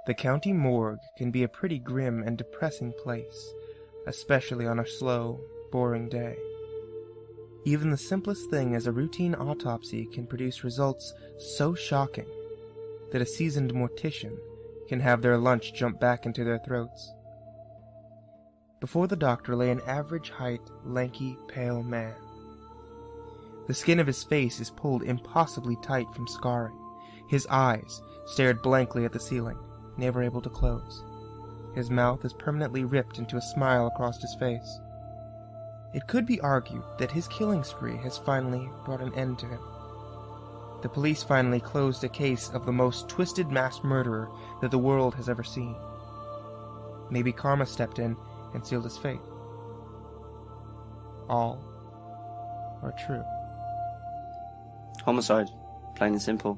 The county morgue can be a pretty grim and depressing place, especially on a slow, boring day. Even the simplest thing as a routine autopsy can produce results so shocking that a seasoned mortician can have their lunch jump back into their throats. Before the doctor lay an average-height, lanky, pale man. The skin of his face is pulled impossibly tight from scarring. His eyes stared blankly at the ceiling, never able to close. His mouth is permanently ripped into a smile across his face. It could be argued that his killing spree has finally brought an end to him. The police finally closed a case of the most twisted mass murderer that the world has ever seen. Maybe karma stepped in and sealed his fate. All are true. Homicide, plain and simple.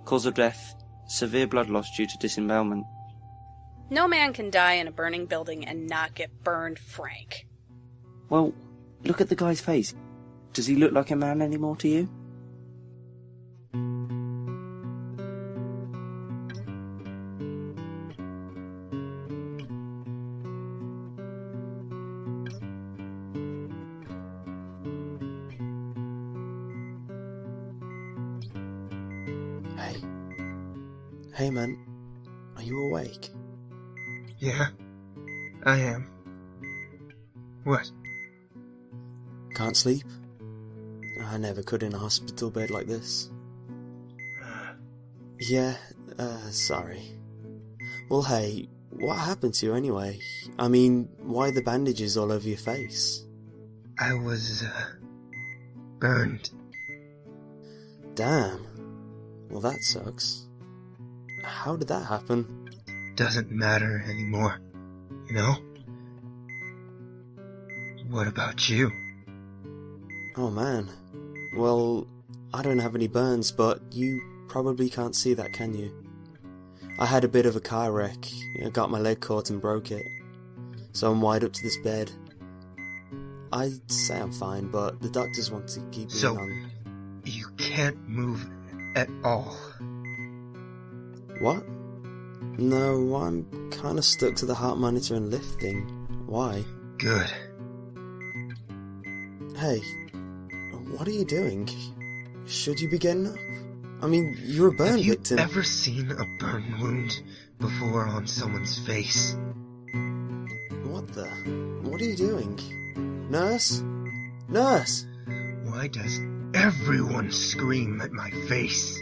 Cause of death, severe blood loss due to disembowelment. No man can die in a burning building and not get burned, Frank. Well, look at the guy's face. Does he look like a man anymore to you? Hey man, are you awake? Yeah, I am. What? Can't sleep? I never could in a hospital bed like this. Yeah, sorry. Well, hey, what happened to you anyway? I mean, why the bandages all over your face? I was, burned. Damn. Well, that sucks. How did that happen? Doesn't matter anymore, you know? What about you? Oh man. Well, I don't have any burns, but you probably can't see that, can you? I had a bit of a car wreck. I got my leg caught and broke it. So I'm wired up to this bed. I'd say I'm fine, but the doctors want to keep me on. You can't move at all? What? No, I'm kinda stuck to the heart monitor and lift thing. Why? Good. Hey, what are you doing? Should you be getting up? I mean, you're a burn victim. Have you ever seen a burn wound before on someone's face? What the? What are you doing? Nurse? Nurse! Why does everyone scream at my face?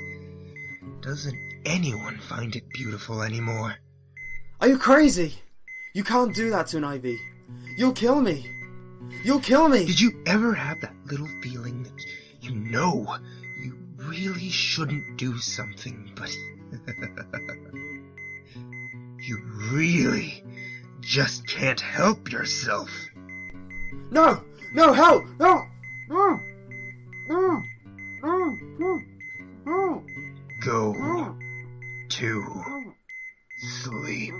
Doesn't anyone find it beautiful anymore? Are you crazy? You can't do that to an IV. You'll kill me. You'll kill me. Did you ever have that little feeling that you know you really shouldn't do something, but you really just can't help yourself? No! No, help! No! No! No! No! No! No! Go to sleep.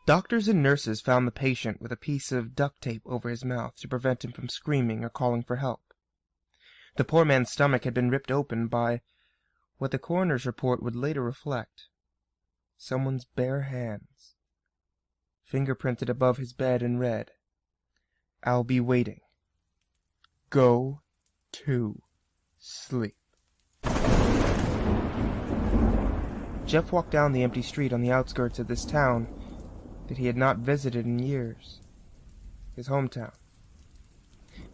Doctors and nurses found the patient with a piece of duct tape over his mouth to prevent him from screaming or calling for help. The poor man's stomach had been ripped open by what the coroner's report would later reflect: someone's bare hands. Fingerprinted above his bed and read, "I'll be waiting. Go to sleep." Jeff walked down the empty street on the outskirts of this town that he had not visited in years. His hometown.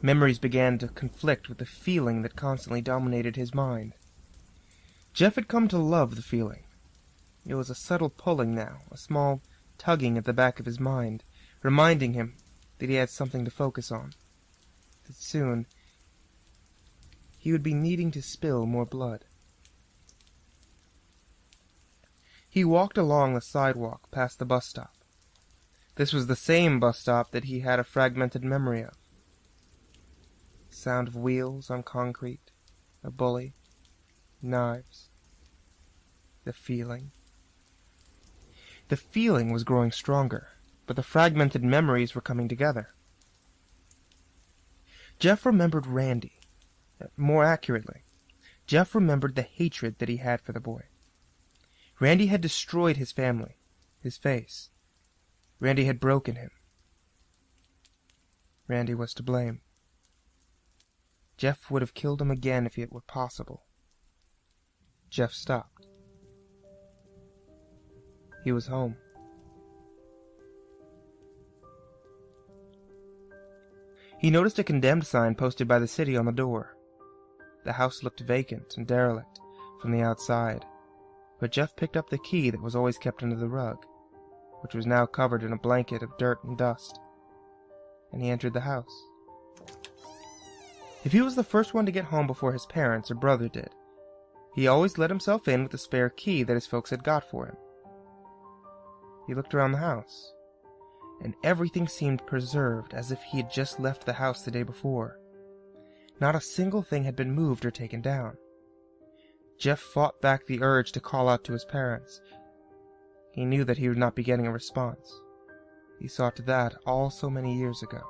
Memories began to conflict with the feeling that constantly dominated his mind. Jeff had come to love the feeling. It was a subtle pulling now, a small tugging at the back of his mind, reminding him that he had something to focus on. That soon he would be needing to spill more blood. He walked along the sidewalk past the bus stop. This was the same bus stop that he had a fragmented memory of. Sound of wheels on concrete, a bully, knives. The feeling. The feeling was growing stronger, but the fragmented memories were coming together. Jeff remembered Randy. More accurately, Jeff remembered the hatred that he had for the boy. Randy had destroyed his family, his face. Randy had broken him. Randy was to blame. Jeff would have killed him again if it were possible. Jeff stopped. He was home. He noticed a condemned sign posted by the city on the door. The house looked vacant and derelict from the outside, but Jeff picked up the key that was always kept under the rug, which was now covered in a blanket of dirt and dust, and he entered the house. If he was the first one to get home before his parents or brother did, he always let himself in with the spare key that his folks had got for him. He looked around the house, and everything seemed preserved as if he had just left the house the day before. Not a single thing had been moved or taken down. Jeff fought back the urge to call out to his parents. He knew that he would not be getting a response. He saw to that all so many years ago.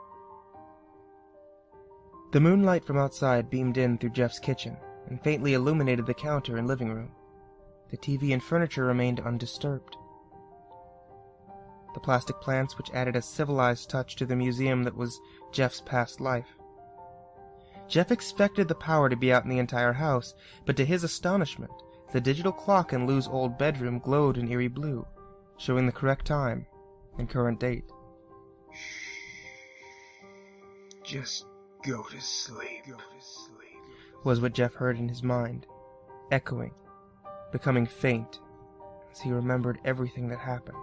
The moonlight from outside beamed in through Jeff's kitchen and faintly illuminated the counter and living room. The TV and furniture remained undisturbed. The plastic plants which added a civilized touch to the museum that was Jeff's past life. Jeff expected the power to be out in the entire house, but to his astonishment, the digital clock in Lou's old bedroom glowed in eerie blue, showing the correct time and current date. Just go to sleep. Was what Jeff heard in his mind, echoing, becoming faint, as he remembered everything that happened.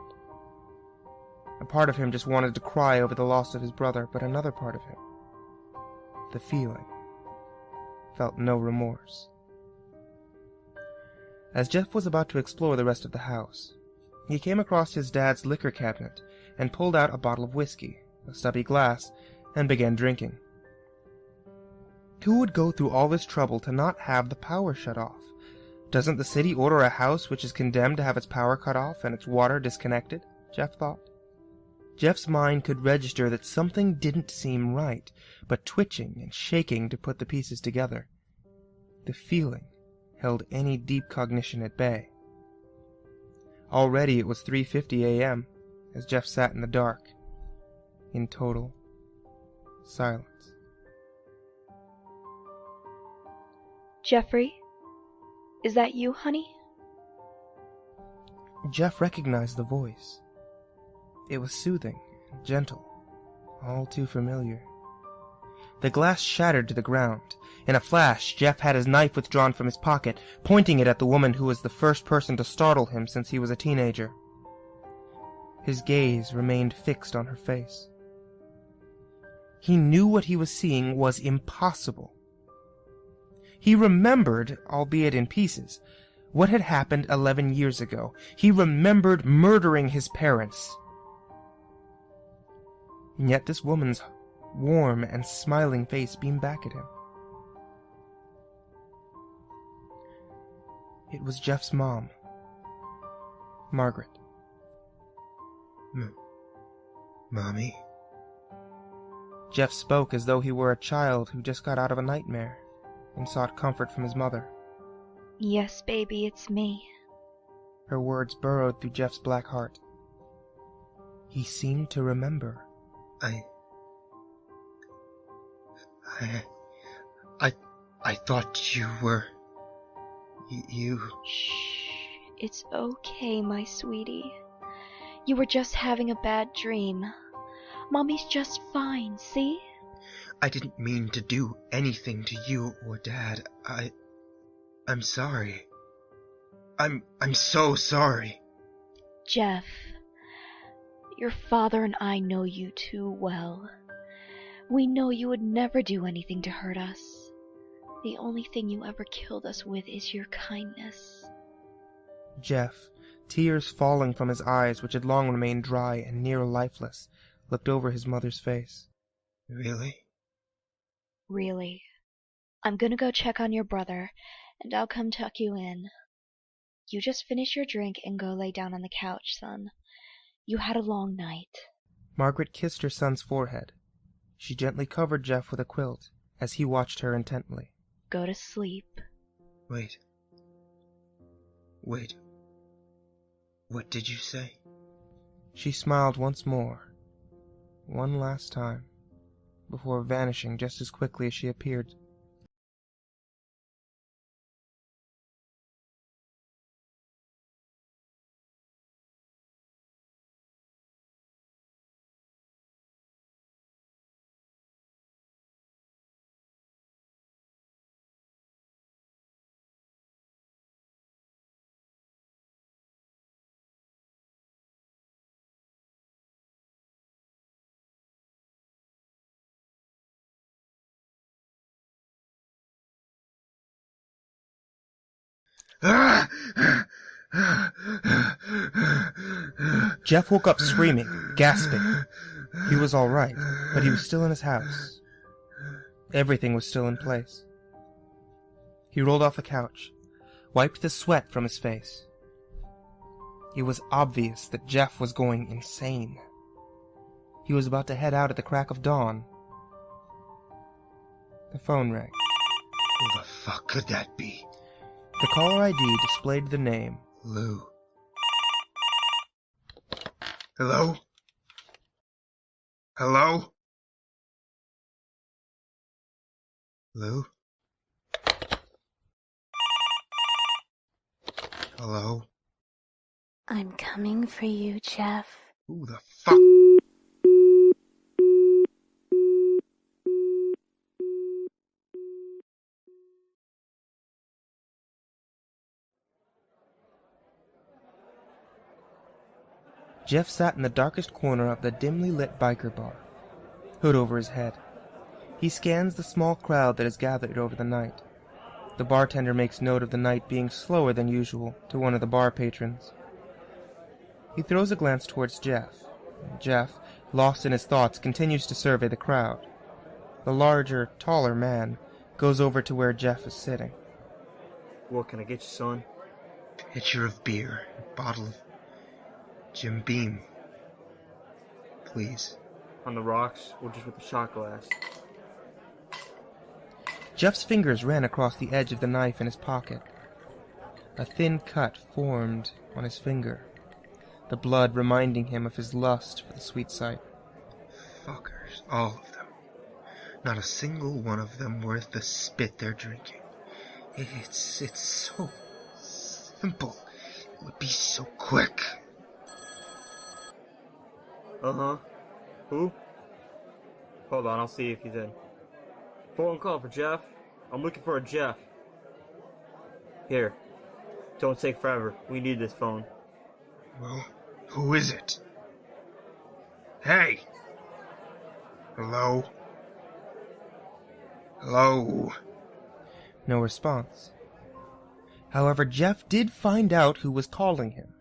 A part of him just wanted to cry over the loss of his brother, but another part of him, the feeling, felt no remorse. As Jeff was about to explore the rest of the house, he came across his dad's liquor cabinet and pulled out a bottle of whiskey, a stubby glass, and began drinking. Who would go through all this trouble to not have the power shut off? Doesn't the city order a house which is condemned to have its power cut off and its water disconnected? Jeff thought. Jeff's mind could register that something didn't seem right, but twitching and shaking to put the pieces together. The feeling held any deep cognition at bay. Already it was 3:50 a.m. as Jeff sat in the dark, in total silence. Jeffrey? Is that you, honey? Jeff recognized the voice. It was soothing and gentle, all too familiar. The glass shattered to the ground. In a flash, Jeff had his knife withdrawn from his pocket, pointing it at the woman who was the first person to startle him since he was a teenager. His gaze remained fixed on her face. He knew what he was seeing was impossible. He remembered, albeit in pieces, what had happened 11 years ago. He remembered murdering his parents. And yet this woman's warm and smiling face beamed back at him. It was Jeff's mom, Margaret. Mommy? Jeff spoke as though he were a child who just got out of a nightmare and sought comfort from his mother. Yes, baby, it's me. Her words burrowed through Jeff's black heart. He seemed to remember. I thought you were... You... Shh. It's okay, my sweetie. You were just having a bad dream. Mommy's just fine, see? I didn't mean to do anything to you or Dad. I'm sorry. I'm so sorry. Jeff, your father and I know you too well. We know you would never do anything to hurt us. The only thing you ever killed us with is your kindness. Jeff, tears falling from his eyes which had long remained dry and near lifeless, looked over his mother's face. Really? Really. I'm gonna go check on your brother, and I'll come tuck you in. You just finish your drink and go lay down on the couch, son. You had a long night. Margaret kissed her son's forehead. She gently covered Jeff with a quilt as he watched her intently. Go to sleep. Wait. What did you say? She smiled once more, one last time, before vanishing just as quickly as she appeared. Jeff woke up screaming, gasping. He was all right, but he was still in his house. Everything was still in place. He rolled off the couch, wiped the sweat from his face. It was obvious that Jeff was going insane. He was about to head out at the crack of dawn. The phone rang. Who the fuck could that be? The caller ID displayed the name Lou. Hello? Hello? Lou? Hello? I'm coming for you, Jeff. Who the fuck? Jeff sat in the darkest corner of the dimly lit biker bar, hood over his head. He scans the small crowd that has gathered over the night. The bartender makes note of the night being slower than usual to one of the bar patrons. He throws a glance towards Jeff. Jeff, lost in his thoughts, continues to survey the crowd. The larger, taller man goes over to where Jeff is sitting. What can I get you, son? Pitcher of beer, a bottle of Jim Beam. Please. On the rocks, or just with the shot glass? Jeff's fingers ran across the edge of the knife in his pocket. A thin cut formed on his finger, the blood reminding him of his lust for the sweet sight. Fuckers, all of them. Not a single one of them worth the spit they're drinking. It's so simple. It would be so quick. Uh-huh. Who? Hold on, I'll see if he's in. Phone call for Jeff. I'm looking for a Jeff. Here. Don't take forever. We need this phone. Well, who is it? Hey! Hello? Hello? No response. However, Jeff did find out who was calling him.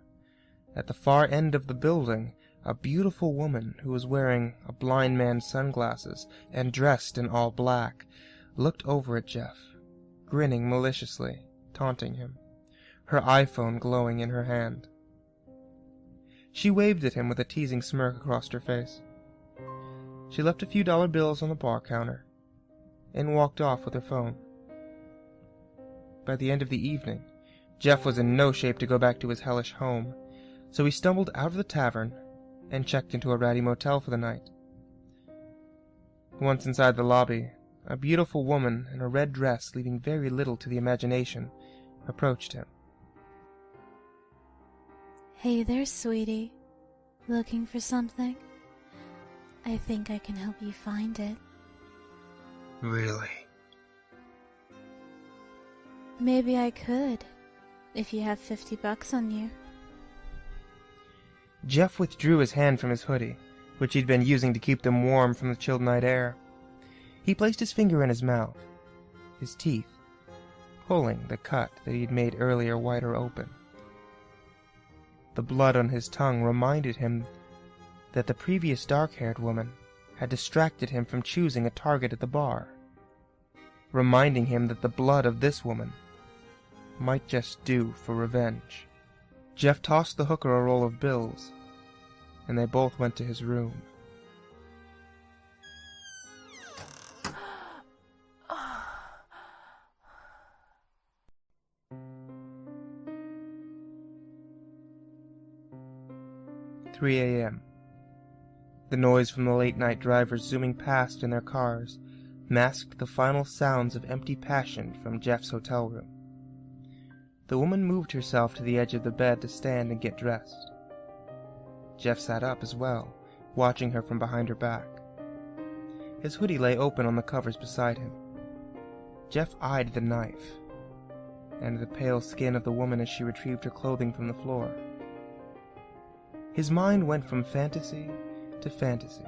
At the far end of the building, a beautiful woman who was wearing a blind man's sunglasses and dressed in all black looked over at Jeff, grinning maliciously, taunting him, her iPhone glowing in her hand. She waved at him with a teasing smirk across her face. She left a few dollar bills on the bar counter and walked off with her phone. By the end of the evening, Jeff was in no shape to go back to his hellish home, so he stumbled out of the tavern and checked into a ratty motel for the night. Once inside the lobby, a beautiful woman in a red dress leaving very little to the imagination approached him. Hey there, sweetie. Looking for something? I think I can help you find it. Really? Maybe I could, if you have $50 on you. Jeff withdrew his hand from his hoodie, which he'd been using to keep them warm from the chilled night air. He placed his finger in his mouth, his teeth, pulling the cut that he'd made earlier wider open. The blood on his tongue reminded him that the previous dark-haired woman had distracted him from choosing a target at the bar, reminding him that the blood of this woman might just do for revenge. Jeff tossed the hooker a roll of bills, and they both went to his room. 3 a.m. The noise from the late-night drivers zooming past in their cars masked the final sounds of empty passion from Jeff's hotel room. The woman moved herself to the edge of the bed to stand and get dressed. Jeff sat up as well, watching her from behind her back. His hoodie lay open on the covers beside him. Jeff eyed the knife, and the pale skin of the woman as she retrieved her clothing from the floor. His mind went from fantasy to fantasy.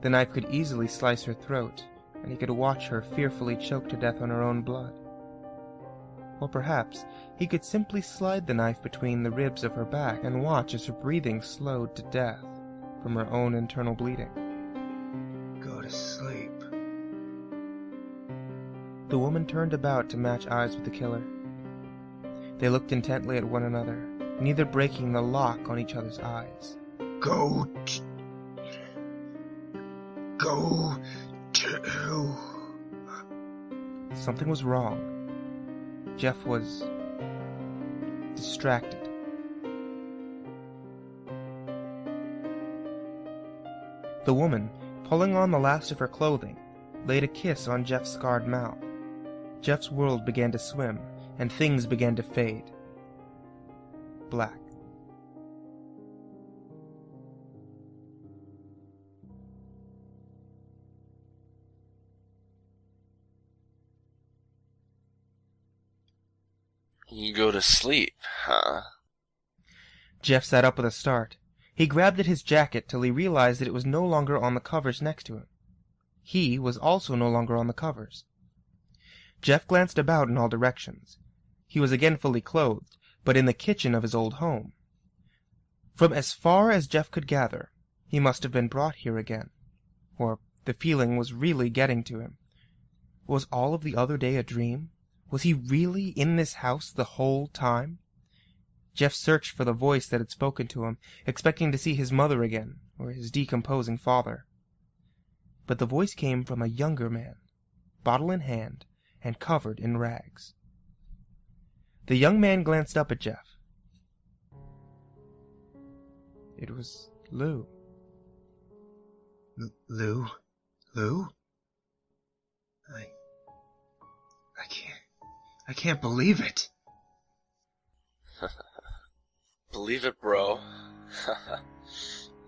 The knife could easily slice her throat, and he could watch her fearfully choke to death on her own blood. Or perhaps he could simply slide the knife between the ribs of her back and watch as her breathing slowed to death from her own internal bleeding. Go to sleep. The woman turned about to match eyes with the killer. They looked intently at one another, neither breaking the lock on each other's eyes. Go to... Something was wrong. Jeff was distracted. The woman, pulling on the last of her clothing, laid a kiss on Jeff's scarred mouth. Jeff's world began to swim, and things began to fade. Black. You go to sleep, huh? Jeff sat up with a start. He grabbed at his jacket till he realized that it was no longer on the covers next to him. He was also no longer on the covers. Jeff glanced about in all directions. He was again fully clothed, but in the kitchen of his old home. From as far as Jeff could gather, he must have been brought here again. Or the feeling was really getting to him. Was all of the other day a dream? Was he really in this house the whole time? Jeff searched for the voice that had spoken to him, expecting to see his mother again, or his decomposing father. But the voice came from a younger man, bottle in hand, and covered in rags. The young man glanced up at Jeff. It was Lou. Lou? I can't believe it. Believe it, bro.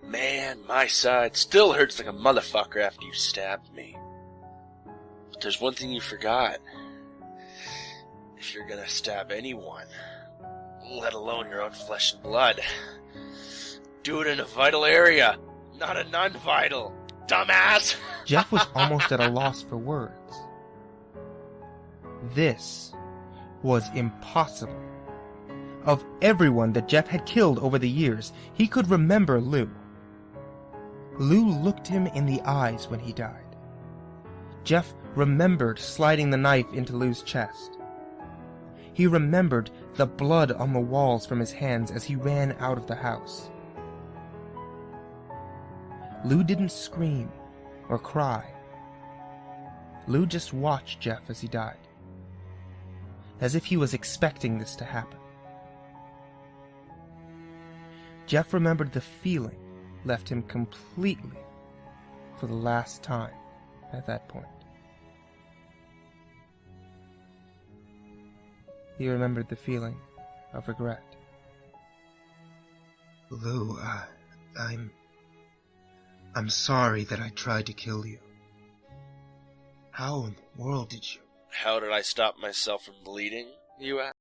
Man, my side still hurts like a motherfucker after you stabbed me. But there's one thing you forgot. If you're gonna stab anyone, let alone your own flesh and blood, do it in a vital area, not a non-vital, dumbass! Jeff was almost at a loss for words. This was impossible. Of everyone that Jeff had killed over the years, he could remember Lou. Lou looked him in the eyes when he died. Jeff remembered sliding the knife into Lou's chest. He remembered the blood on the walls from his hands as he ran out of the house. Lou didn't scream or cry. Lou just watched Jeff as he died, as if he was expecting this to happen. Jeff remembered the feeling left him completely for the last time at that point. He remembered the feeling of regret. Lou, I'm sorry that I tried to kill you. How in the world did you? How did I stop myself from bleeding, you ask?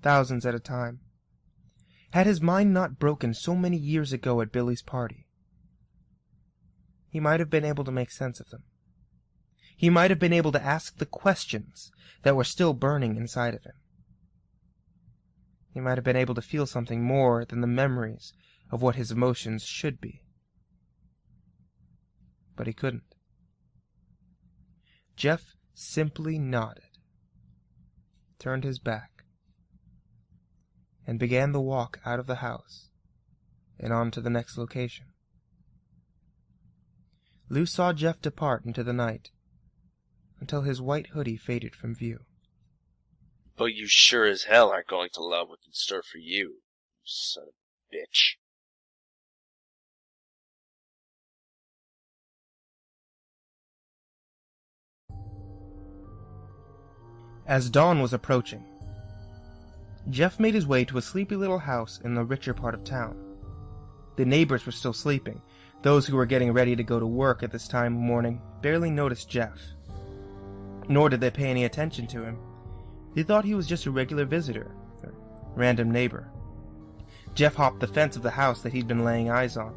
thousands at a time. Had his mind not broken so many years ago at Billy's party, he might have been able to make sense of them. He might have been able to ask the questions that were still burning inside of him. He might have been able to feel something more than the memories of what his emotions should be. But he couldn't. Jeff simply nodded, turned his back, and began the walk out of the house and on to the next location. Lou saw Jeff depart into the night until his white hoodie faded from view. But you sure as hell aren't going to love what's in store for you, you son of a bitch. As dawn was approaching, Jeff made his way to a sleepy little house in the richer part of town. The neighbors were still sleeping. Those who were getting ready to go to work at this time of morning barely noticed Jeff. Nor did they pay any attention to him. They thought he was just a regular visitor, a random neighbor. Jeff hopped the fence of the house that he'd been laying eyes on,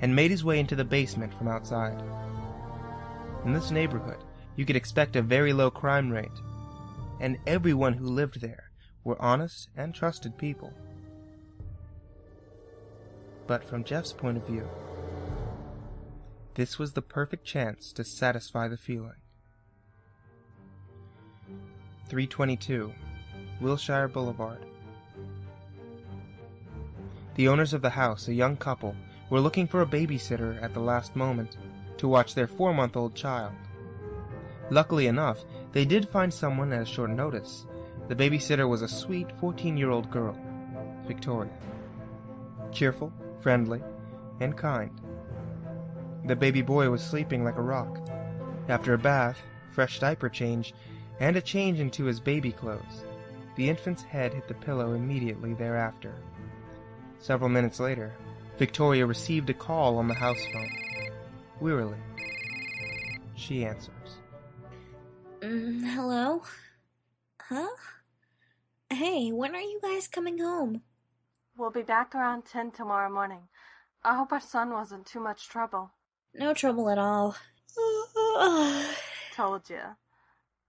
and made his way into the basement from outside. In this neighborhood, you could expect a very low crime rate, and everyone who lived there were honest and trusted people. But from Jeff's point of view, this was the perfect chance to satisfy the feeling. 322 Wilshire Boulevard. The owners of the house, a young couple, were looking for a babysitter at the last moment to watch their 4-month-old child. Luckily enough, they did find someone at short notice. The babysitter was a sweet 14-year-old girl, Victoria. Cheerful, friendly, and kind. The baby boy was sleeping like a rock. After a bath, fresh diaper change, and a change into his baby clothes, the infant's head hit the pillow immediately thereafter. Several minutes later, Victoria received a call on the house phone. Wearily, she answers. Hello? Huh? Hey, when are you guys coming home? We'll be back around 10 tomorrow morning. I hope our son wasn't too much trouble. No trouble at all. Told you.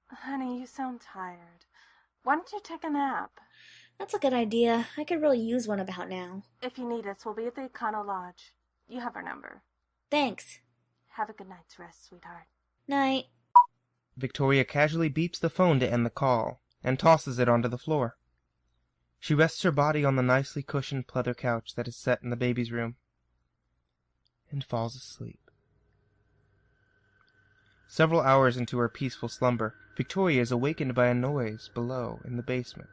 Honey, you sound tired. Why don't you take a nap? That's a good idea. I could really use one about now. If you need us, we'll be at the Econo Lodge. You have our number. Thanks. Have a good night's rest, sweetheart. Night. Victoria casually beeps the phone to end the call, and tosses it onto the floor. She rests her body on the nicely cushioned pleather couch that is set in the baby's room, and falls asleep. Several hours into her peaceful slumber, Victoria is awakened by a noise below in the basement.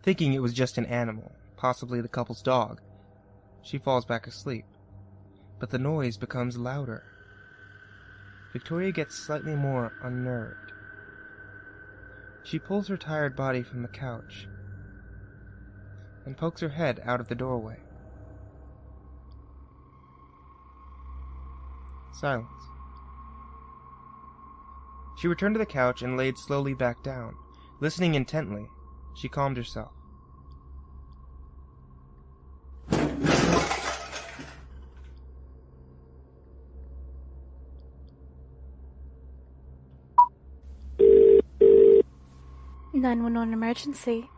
Thinking it was just an animal, possibly the couple's dog, she falls back asleep, but the noise becomes louder. Victoria gets slightly more unnerved. She pulls her tired body from the couch and pokes her head out of the doorway. Silence. She returned to the couch and laid slowly back down. Listening intently, she calmed herself. "911 emergency."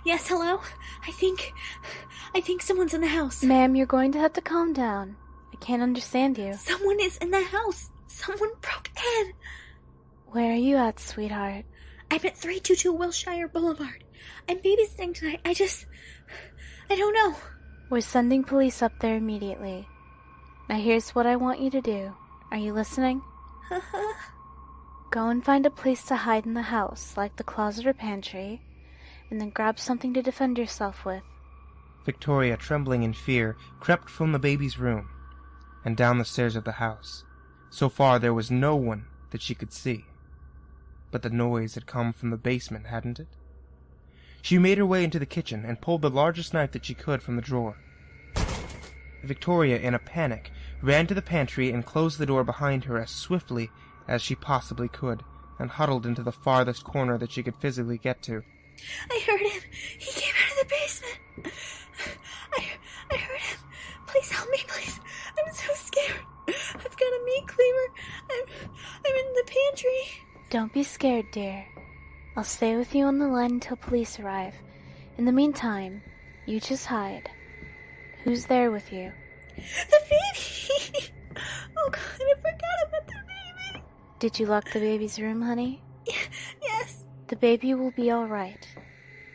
Yes, hello? I think someone's in the house. Ma'am, you're going to have to calm down. I can't understand you. Someone is in the house. Someone broke in. Where are you at, sweetheart? I'm at 322 Wilshire Boulevard. I'm babysitting tonight. I don't know. We're sending police up there immediately. Now here's what I want you to do. Are you listening? Go and find a place to hide in the house, like the closet or pantry, and then grab something to defend yourself with. Victoria, trembling in fear, crept from the baby's room and down the stairs of the house. So far there was no one that she could see. But the noise had come from the basement, hadn't it? She made her way into the kitchen and pulled the largest knife that she could from the drawer. Victoria, in a panic, ran to the pantry and closed the door behind her as swiftly as she possibly could, and huddled into the farthest corner that she could physically get to. I heard him. He came out of the basement. I heard him. Please help me, please. I'm so scared. I've got a meat cleaver. I'm in the pantry. Don't be scared, dear. I'll stay with you on the line until police arrive. In the meantime, you just hide. Who's there with you? The baby! Oh God, I forgot about the baby. Did you lock the baby's room, honey? Yes. The baby will be all right.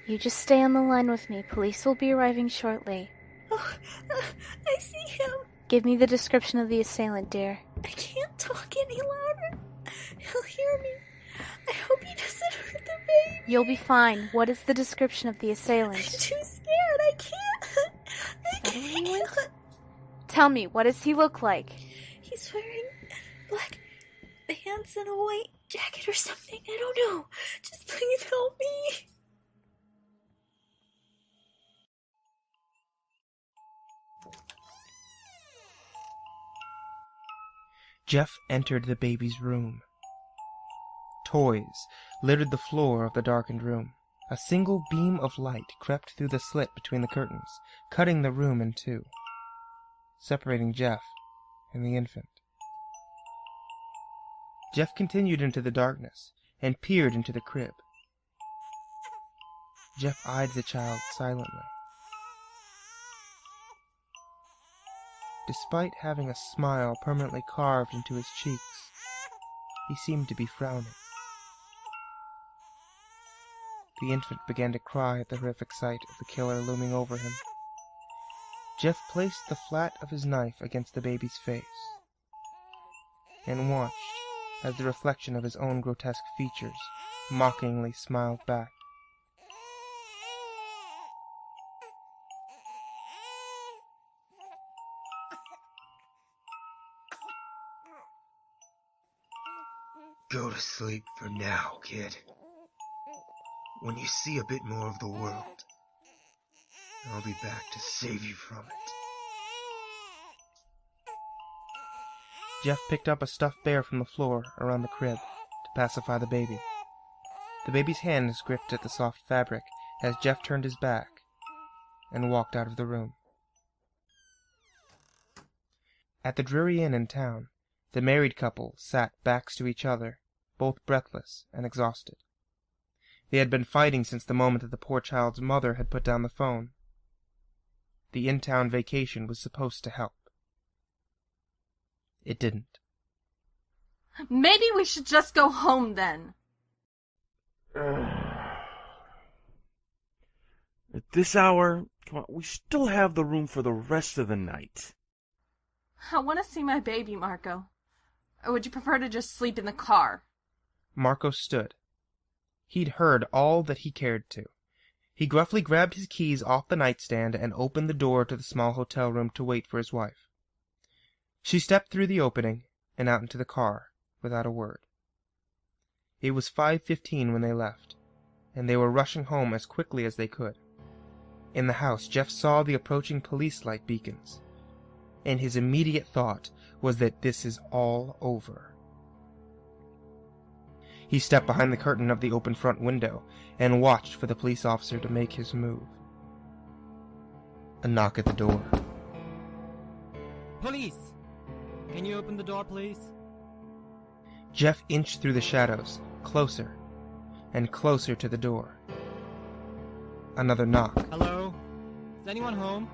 You just stay on the line with me. Police will be arriving shortly. Oh, I see him. Give me the description of the assailant, dear. I can't talk any louder. He'll hear me. I hope he doesn't hurt the baby. You'll be fine. What is the description of the assailant? I'm too scared. I can't. Tell me, what does he look like? He's wearing black pants and a white jacket or something. I don't know. Just please help me. Jeff entered the baby's room. Toys littered the floor of the darkened room. A single beam of light crept through the slit between the curtains, cutting the room in two, separating Jeff and the infant. Jeff continued into the darkness and peered into the crib. Jeff eyed the child silently. Despite having a smile permanently carved into his cheeks, he seemed to be frowning. The infant began to cry at the horrific sight of the killer looming over him. Jeff placed the flat of his knife against the baby's face and watched as the reflection of his own grotesque features mockingly smiled back. Go to sleep for now, kid. When you see a bit more of the world, I'll be back to save you from it. Jeff picked up a stuffed bear from the floor around the crib to pacify the baby. The baby's hands gripped at the soft fabric as Jeff turned his back and walked out of the room. At the dreary inn in town, the married couple sat backs to each other, both breathless and exhausted. They had been fighting since the moment that the poor child's mother had put down the phone. The in-town vacation was supposed to help. It didn't. Maybe we should just go home then. At this hour, come on, we still have the room for the rest of the night. I want to see my baby, Marco. Or would you prefer to just sleep in the car? Marco stood. He'd heard all that he cared to. He gruffly grabbed his keys off the nightstand and opened the door to the small hotel room to wait for his wife. She stepped through the opening and out into the car without a word. It was 5:15 when they left, and they were rushing home as quickly as they could. In the house, Jeff saw the approaching police light beacons, and his immediate thought was that this is all over. He stepped behind the curtain of the open front window and watched for the police officer to make his move. A knock at the door. Police! Can you open the door, please? Jeff inched through the shadows, closer and closer to the door. Another knock. Hello? Is anyone home?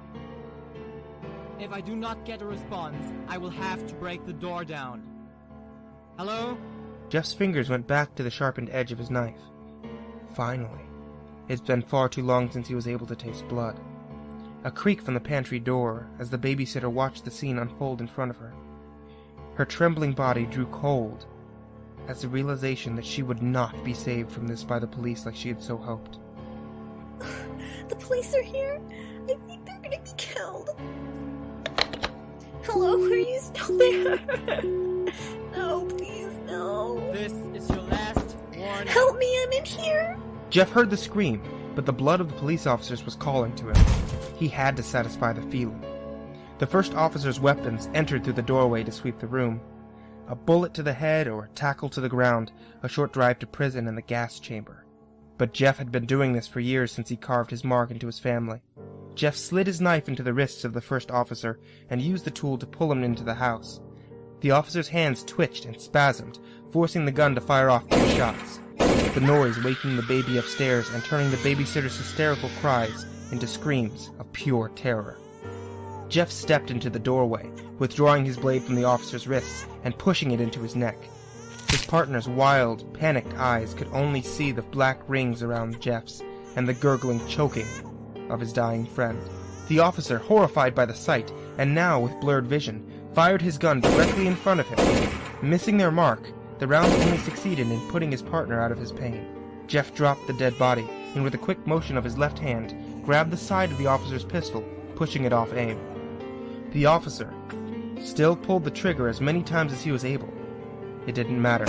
If I do not get a response, I will have to break the door down. Hello? Jeff's fingers went back to the sharpened edge of his knife. Finally. It's been far too long since he was able to taste blood. A creak from the pantry door as the babysitter watched the scene unfold in front of her. Her trembling body drew cold as the realization that she would not be saved from this by the police like she had so hoped. The police are here. I think they're gonna be killed. Hello, are you still there? No, please, no. This is your last warning. Help me, I'm in here. Jeff heard the scream, but the blood of the police officers was calling to him. He had to satisfy the feeling. The first officer's weapons entered through the doorway to sweep the room. A bullet to the head or a tackle to the ground, a short drive to prison and the gas chamber. But Jeff had been doing this for years since he carved his mark into his family. Jeff slid his knife into the wrists of the first officer and used the tool to pull him into the house. The officer's hands twitched and spasmed, forcing the gun to fire off 2 shots. The noise waking the baby upstairs and turning the babysitter's hysterical cries into screams of pure terror. Jeff stepped into the doorway, withdrawing his blade from the officer's wrists and pushing it into his neck. His partner's wild, panicked eyes could only see the black rings around Jeff's and the gurgling choking of his dying friend. The officer, horrified by the sight, and now with blurred vision, fired his gun directly in front of him. Missing their mark, the rounds only succeeded in putting his partner out of his pain. Jeff dropped the dead body, and with a quick motion of his left hand, grabbed the side of the officer's pistol, pushing it off aim. The officer still pulled the trigger as many times as he was able. It didn't matter.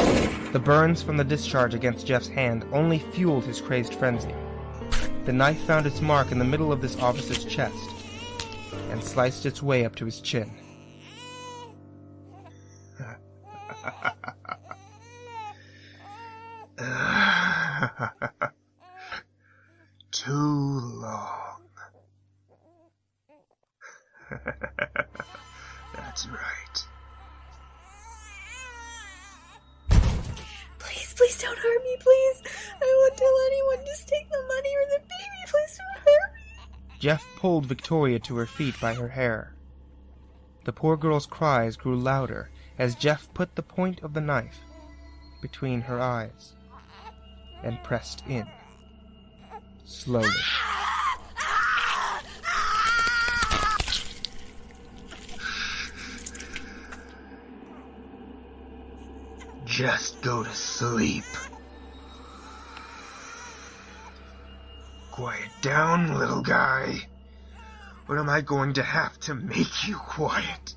The burns from the discharge against Jeff's hand only fueled his crazed frenzy. The knife found its mark in the middle of this officer's chest and sliced its way up to his chin. Too long. That's right. Please don't hurt me, please. I won't tell anyone. Just take the money or the baby. Please don't hurt me. Jeff pulled Victoria to her feet by her hair. The poor girl's cries grew louder as Jeff put the point of the knife between her eyes and pressed in, slowly. Just go to sleep. Quiet down, little guy. Or am I going to have to make you quiet?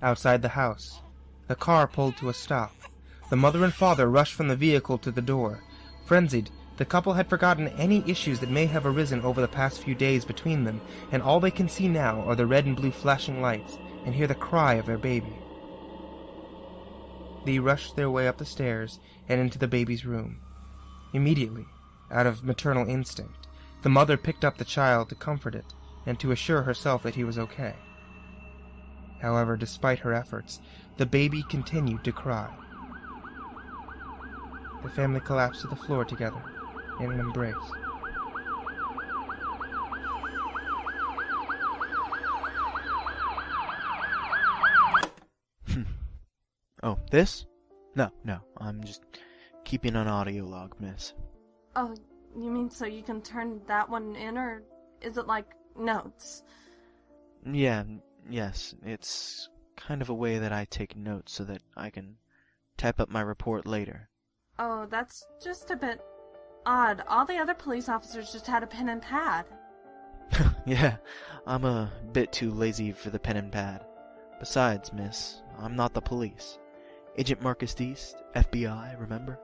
Outside the house, the car pulled to a stop. The mother and father rushed from the vehicle to the door. Frenzied, the couple had forgotten any issues that may have arisen over the past few days between them, and all they can see now are the red and blue flashing lights and hear the cry of their baby. They rushed their way up the stairs and into the baby's room. Immediately, out of maternal instinct, the mother picked up the child to comfort it and to assure herself that he was okay. However, despite her efforts, the baby continued to cry. The family collapsed to the floor together in an embrace. Oh, this? No, I'm just keeping an audio log, miss. Oh, you mean so you can turn that one in, or is it like notes? Yes, it's kind of a way that I take notes so that I can type up my report later. Oh, that's just a bit odd. All the other police officers just had a pen and pad. Yeah, I'm a bit too lazy for the pen and pad. Besides, miss, I'm not the police. Agent Marcus East, FBI, remember?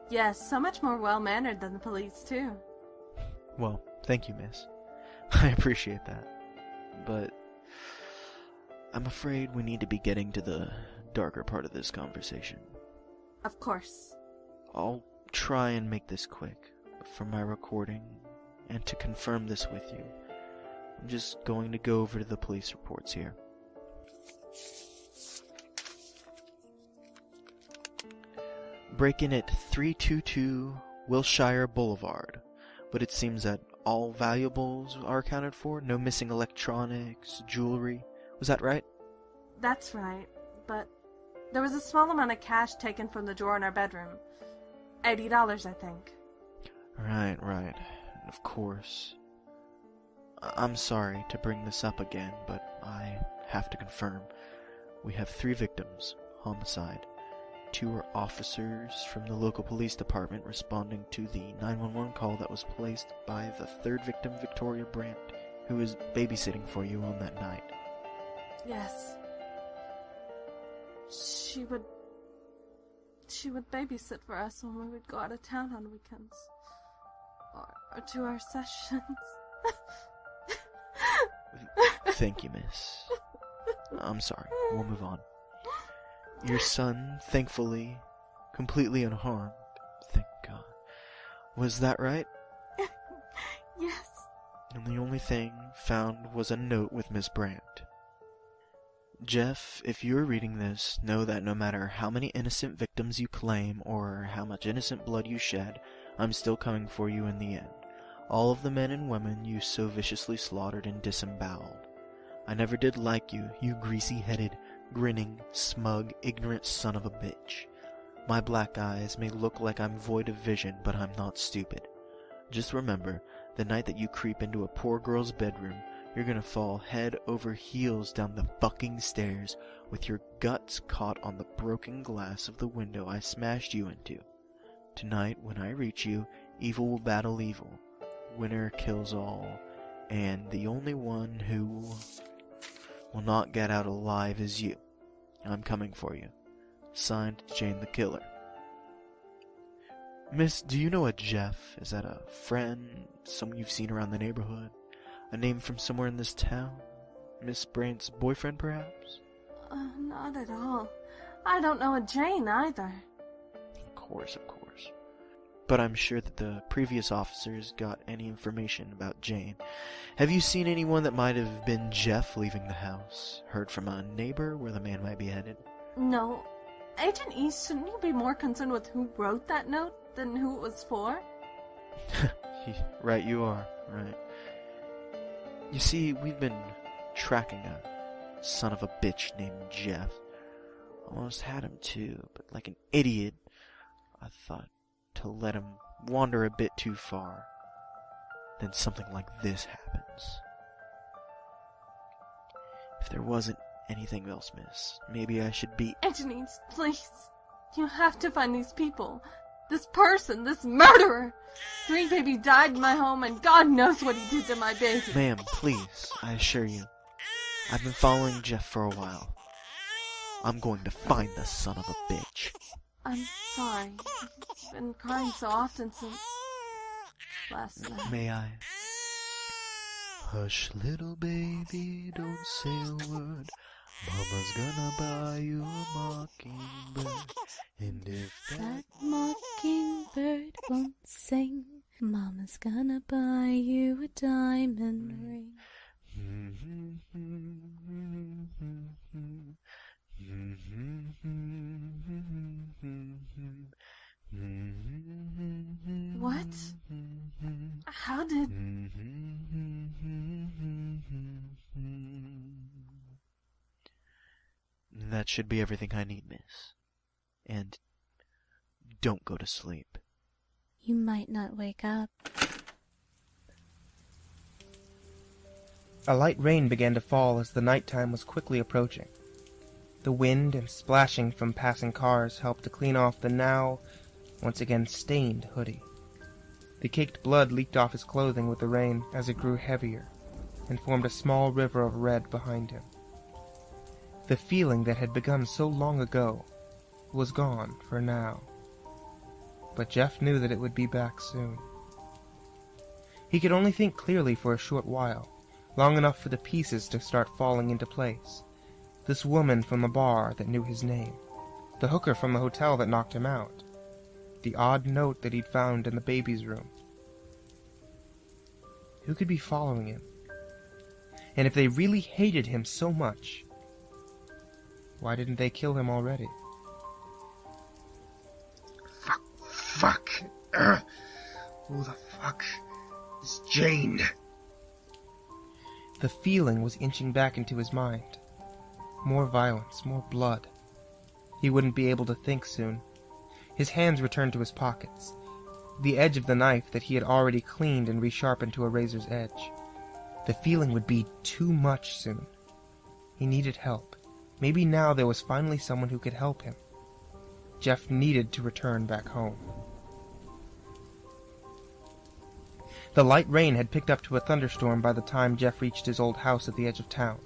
Yes, so much more well-mannered than the police, too. Well, thank you, miss. I appreciate that. But I'm afraid we need to be getting to the darker part of this conversation. Of course. I'll try and make this quick. For my recording, and to confirm this with you, I'm just going to go over to the police reports here. Break-in at 322 Wilshire Boulevard, but it seems that all valuables are accounted for? No missing electronics, jewelry? Was that right? That's right, but there was a small amount of cash taken from the drawer in our bedroom. $80, I think. Right. Of course. I'm sorry to bring this up again, but I have to confirm. We have 3 victims, homicide. 2 are officers from the local police department responding to the 911 call that was placed by the 3rd victim, Victoria Brandt, who was babysitting for you on that night. Yes. She would babysit for us when we would go out of town on weekends. Or to our sessions. Thank you, miss. I'm sorry. We'll move on. Your son, thankfully, completely unharmed. Thank God. Was that right? Yes. And the only thing found was a note with Miss Brandt. Jeff, if you're reading this, know that no matter how many innocent victims you claim or how much innocent blood you shed, I'm still coming for you in the end. All of the men and women you so viciously slaughtered and disemboweled. I never did like you, you greasy-headed, grinning, smug, ignorant son of a bitch. My black eyes may look like I'm void of vision, but I'm not stupid. Just remember, the night that you creep into a poor girl's bedroom, you're gonna fall head over heels down the fucking stairs with your guts caught on the broken glass of the window I smashed you into. Tonight, when I reach you, evil will battle evil. Winner kills all, and the only one who will not get out alive is you. I'm coming for you. Signed, Jane the Killer. Miss, do you know a Jeff? Is that a friend? Someone you've seen around the neighborhood? A name from somewhere in this town? Miss Brandt's boyfriend, perhaps? Not at all. I don't know a Jane either. Of course. But I'm sure that the previous officers got any information about Jane. Have you seen anyone that might have been Jeff leaving the house? Heard from a neighbor where the man might be headed? No. Agent East, shouldn't you be more concerned with who wrote that note than who it was for? Right, you are. Right. You see, we've been tracking a son of a bitch named Jeff. Almost had him too, but like an idiot, I thought to let him wander a bit too far. Then something like this happens. If there wasn't anything else, miss, maybe I should be... Agent East, please. You have to find these people. This person, this murderer. Green Baby died in my home, and God knows what he did to my baby. Ma'am, please, I assure you. I've been following Jeff for a while. I'm going to find the son of a bitch. I'm sorry. He's been crying so often since last night. May I? Hush, little baby, don't say a word. Mama's gonna buy you a mockingbird. And if that mockingbird won't sing, Mama's gonna buy you a diamond ring. What? How did... That should be everything I need, miss. And don't go to sleep. You might not wake up. A light rain began to fall as the nighttime was quickly approaching. The wind and splashing from passing cars helped to clean off the now, once again stained hoodie. The caked blood leaked off his clothing with the rain as it grew heavier, and formed a small river of red behind him. The feeling that had begun so long ago was gone for now. But Jeff knew that it would be back soon. He could only think clearly for a short while, long enough for the pieces to start falling into place. This woman from the bar that knew his name, the hooker from the hotel that knocked him out, the odd note that he'd found in the baby's room. Who could be following him? And if they really hated him so much, why didn't they kill him already? Fuck. Who the fuck is Jane? The feeling was inching back into his mind. More violence, more blood. He wouldn't be able to think soon. His hands returned to his pockets. The edge of the knife that he had already cleaned and resharpened to a razor's edge. The feeling would be too much soon. He needed help. Maybe now there was finally someone who could help him. Jeff needed to return back home. The light rain had picked up to a thunderstorm by the time Jeff reached his old house at the edge of town.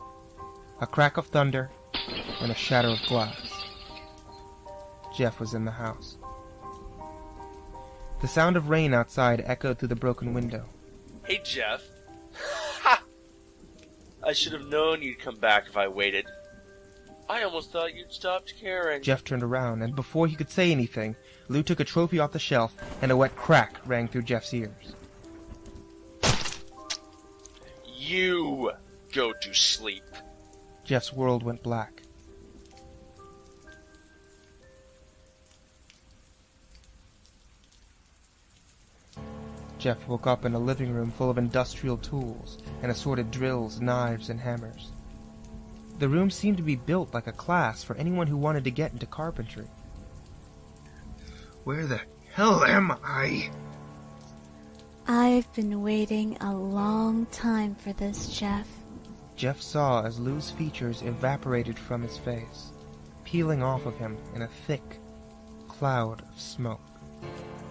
A crack of thunder and a shatter of glass. Jeff was in the house. The sound of rain outside echoed through the broken window. Hey, Jeff. Ha! I should have known you'd come back if I waited. I almost thought you'd stopped caring. Jeff turned around, and before he could say anything, Lou took a trophy off the shelf, and a wet crack rang through Jeff's ears. You go to sleep. Jeff's world went black. Jeff woke up in a living room full of industrial tools and assorted drills, knives, and hammers. The room seemed to be built like a class for anyone who wanted to get into carpentry. Where the hell am I? I've been waiting a long time for this, Jeff. Jeff saw as Lou's features evaporated from his face, peeling off of him in a thick cloud of smoke.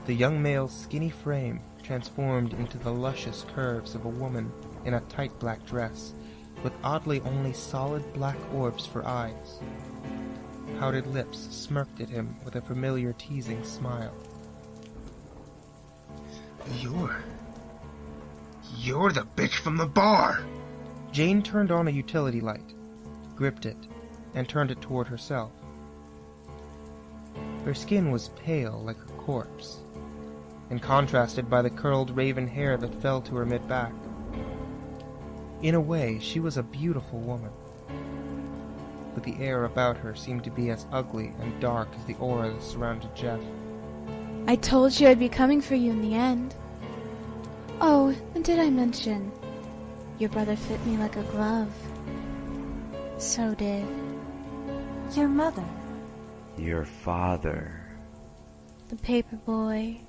The young male's skinny frame transformed into the luscious curves of a woman in a tight black dress, with oddly only solid black orbs for eyes. Pouted lips smirked at him with a familiar teasing smile. You're the bitch from the bar! Jane turned on a utility light, gripped it, and turned it toward herself. Her skin was pale like a corpse, and contrasted by the curled raven hair that fell to her mid-back. In a way, she was a beautiful woman, but the air about her seemed to be as ugly and dark as the aura that surrounded Jeff. I told you I'd be coming for you in the end. Oh, and did I mention, your brother fit me like a glove. So did your mother. Your father. The paper boy.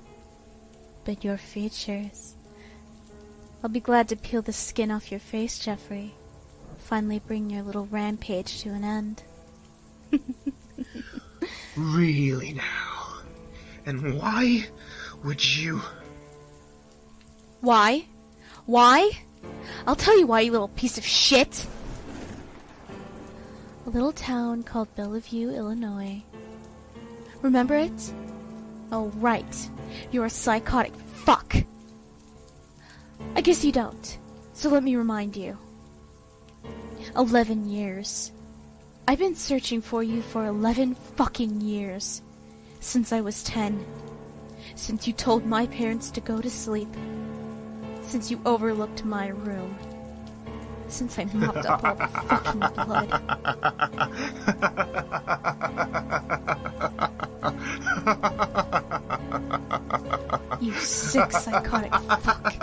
But your features. I'll be glad to peel the skin off your face, Jeffrey. Finally bring your little rampage to an end. Really now? And why would you... Why? Why? I'll tell you why, you little piece of shit! A little town called Bellevue, Illinois. Remember it? Oh, right. You're a psychotic fuck. I guess you don't. So let me remind you. 11 years. I've been searching for you for 11 fucking years. Since I was 10. Since you told my parents to go to sleep. Since you overlooked my room. Since I mopped up all the fucking blood. You sick psychotic fuck.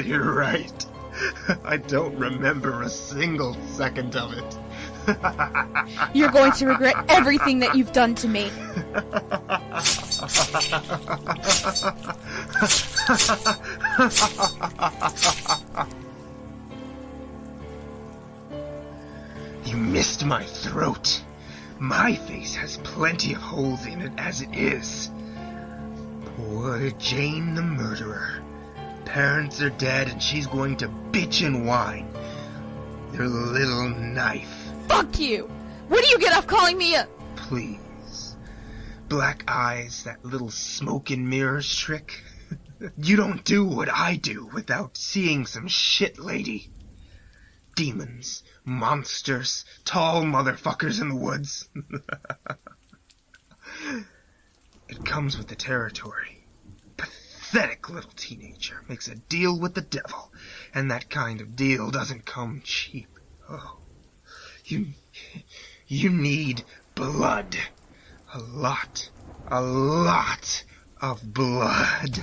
You're right. I don't remember a single second of it. You're going to regret everything that you've done to me. You missed my throat. My face has plenty of holes in it as it is. Poor Jane the murderer. Parents are dead and she's going to bitch and whine. Your little knife. Fuck you! What do you get off calling me a... Please. Black eyes, that little smoke and mirrors trick. You don't do what I do without seeing some shit, lady. Demons, monsters, tall motherfuckers in the woods. It comes with the territory. Pathetic little teenager makes a deal with the devil, and that kind of deal doesn't come cheap. Oh, you need blood. A lot of blood.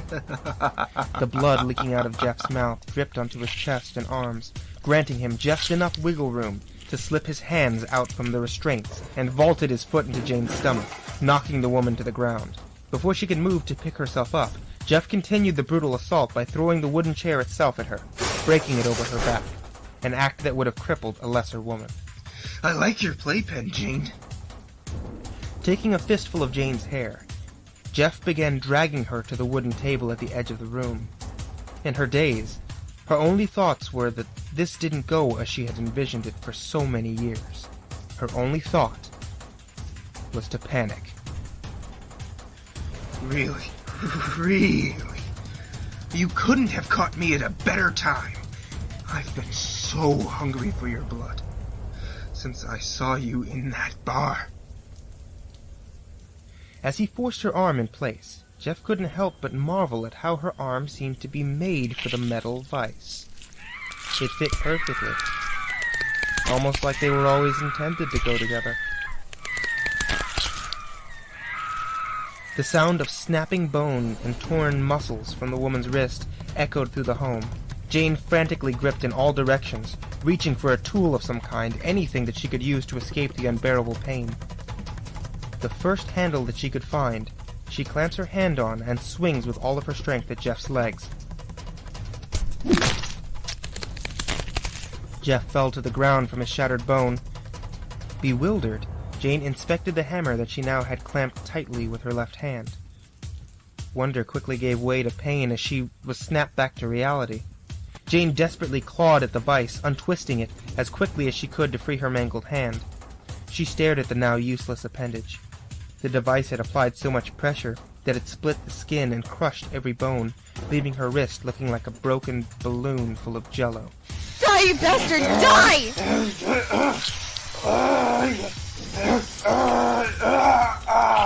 The blood leaking out of Jeff's mouth dripped onto his chest and arms, granting him just enough wiggle room to slip his hands out from the restraints and vaulted his foot into Jane's stomach, knocking the woman to the ground. Before she could move to pick herself up, Jeff continued the brutal assault by throwing the wooden chair itself at her, breaking it over her back, an act that would have crippled a lesser woman. I like your playpen, Jane. Taking a fistful of Jane's hair, Jeff began dragging her to the wooden table at the edge of the room. In her daze, her only thoughts were that this didn't go as she had envisioned it for so many years. Her only thought was to panic. Really? You couldn't have caught me at a better time. I've been so hungry for your blood since I saw you in that bar. As he forced her arm in place, Jeff couldn't help but marvel at how her arm seemed to be made for the metal vise. It fit perfectly, almost like they were always intended to go together. The sound of snapping bone and torn muscles from the woman's wrist echoed through the home. Jane frantically gripped in all directions, reaching for a tool of some kind, anything that she could use to escape the unbearable pain. The first handle that she could find, she clamps her hand on and swings with all of her strength at Jeff's legs. Jeff fell to the ground from his shattered bone. Bewildered, Jane inspected the hammer that she now had clamped tightly with her left hand. Wonder quickly gave way to pain as she was snapped back to reality. Jane desperately clawed at the vise, untwisting it as quickly as she could to free her mangled hand. She stared at the now useless appendage. The device had applied so much pressure that it split the skin and crushed every bone, leaving her wrist looking like a broken balloon full of jello. Die, you bastard! Die!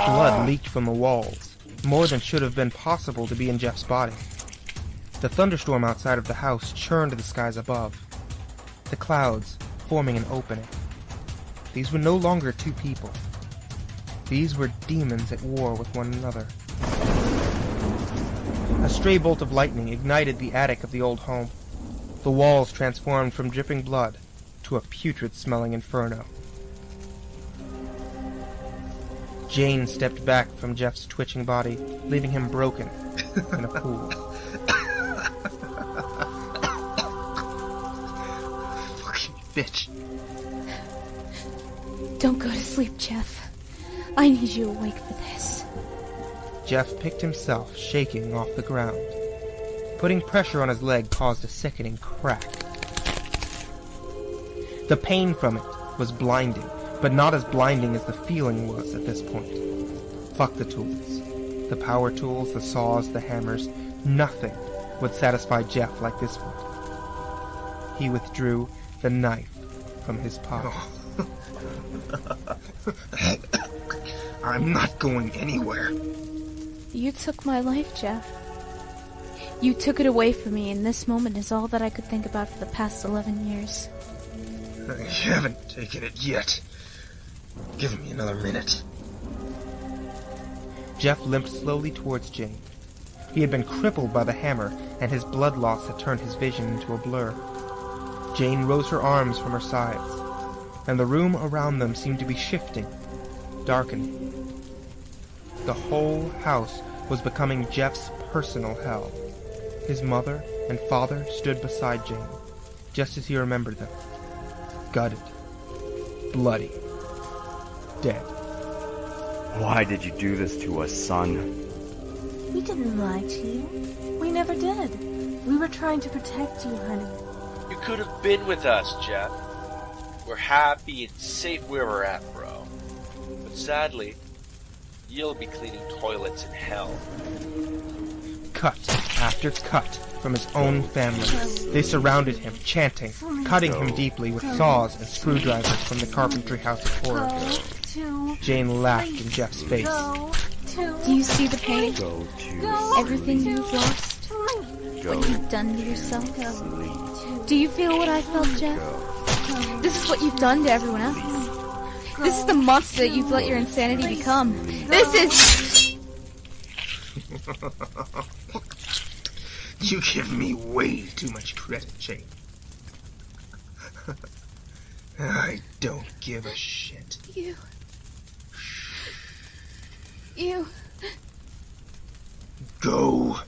Blood leaked from the walls, more than should have been possible to be in Jeff's body. The thunderstorm outside of the house churned the skies above, the clouds forming an opening. These were no longer two people. These were demons at war with one another. A stray bolt of lightning ignited the attic of the old home. The walls transformed from dripping blood to a putrid-smelling inferno. Jane stepped back from Jeff's twitching body, leaving him broken in a pool. Fucking bitch. Don't go to sleep, Jeff. I need you awake for this. Jeff picked himself, shaking off the ground. Putting pressure on his leg caused a sickening crack. The pain from it was blinding, but not as blinding as the feeling was at this point. Fuck the tools. The power tools, the saws, the hammers. Nothing would satisfy Jeff like this would. He withdrew the knife from his pocket. I'm not going anywhere. You took my life, Jeff. You took it away from me, and this moment is all that I could think about for the past 11 years. I haven't taken it yet. Give me another minute. Jeff limped slowly towards Jane. He had been crippled by the hammer, and his blood loss had turned his vision into a blur. Jane rose her arms from her sides, and the room around them seemed to be shifting, darkening. The whole house was becoming Jeff's personal hell. His mother and father stood beside Jane, just as he remembered them. Gutted, bloody, dead. Why did you do this to us, son? We didn't lie to you. We never did. We were trying to protect you, honey. You could have been with us, Jeff. We're happy and safe where we're at, bro. But sadly, you'll be cleaning toilets in hell. Cut after cut from his own family. They surrounded him, chanting, cutting him deeply with saws and screwdrivers from the carpentry house of horror. Jane laughed in Jeff's face. Do you see the pain? Everything you've lost? What you've done to yourself? Do you feel what I felt, Jeff? This is what you've done to everyone else. This is the monster that you've let your insanity become. This is... You give me way too much credit, Jane. I don't give a shit. You... Go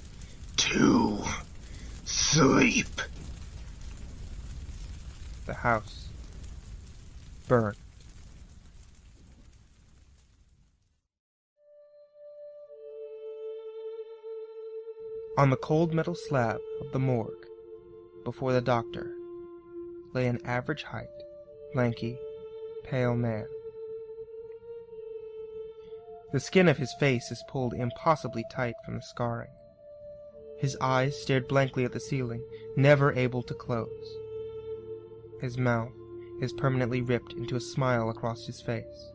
to sleep. The house burned. On the cold metal slab of the morgue, before the doctor, lay an average height, lanky, pale man. The skin of his face is pulled impossibly tight from the scarring. His eyes stared blankly at the ceiling, never able to close. His mouth is permanently ripped into a smile across his face.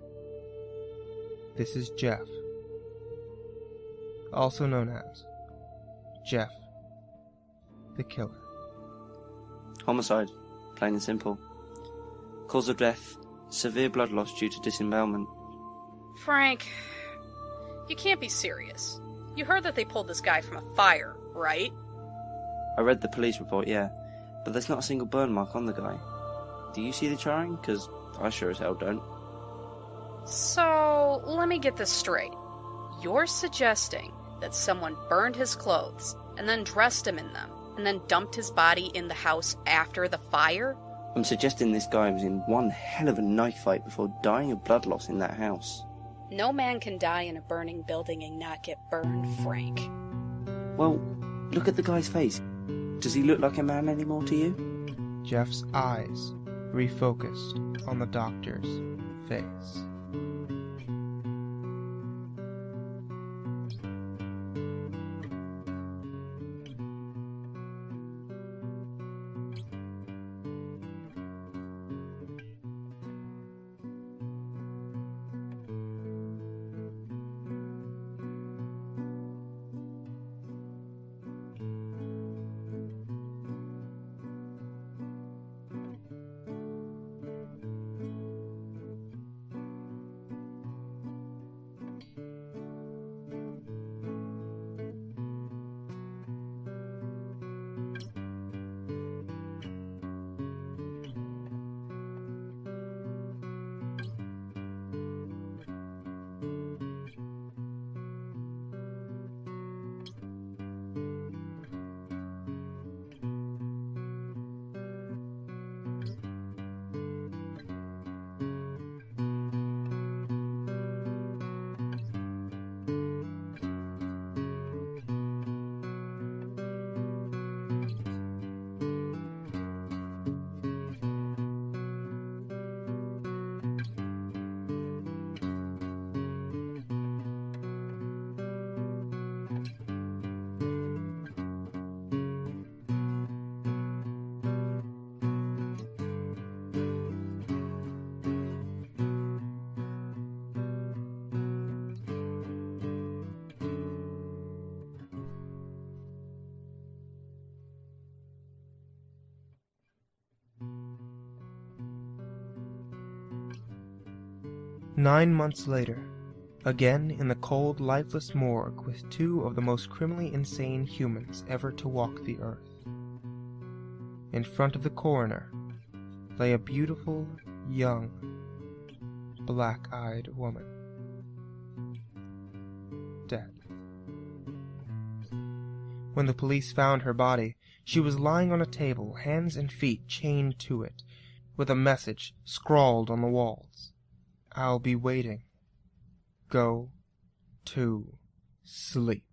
This is Jeff, also known as Jeff the Killer. Homicide, plain and simple. Cause of death, severe blood loss due to disembowelment. Frank, you can't be serious. You heard that they pulled this guy from a fire, right? I read the police report, yeah, but there's not a single burn mark on the guy. Do you see the charring? 'Cause I sure as hell don't. So, let me get this straight. You're suggesting that someone burned his clothes, and then dressed him in them, and then dumped his body in the house after the fire? I'm suggesting this guy was in one hell of a knife fight before dying of blood loss in that house. No man can die in a burning building and not get burned, Frank. Well, look at the guy's face. Does he look like a man anymore to you? Jeff's eyes refocused on the doctor's face. Nine months later, again in the cold, lifeless morgue with two of the most criminally insane humans ever to walk the earth. In front of the coroner lay a beautiful, young, black-eyed woman. Dead. When the police found her body, she was lying on a table, hands and feet chained to it, with a message scrawled on the walls. I'll be waiting. Go to sleep.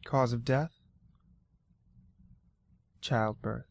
Cause of death? Childbirth.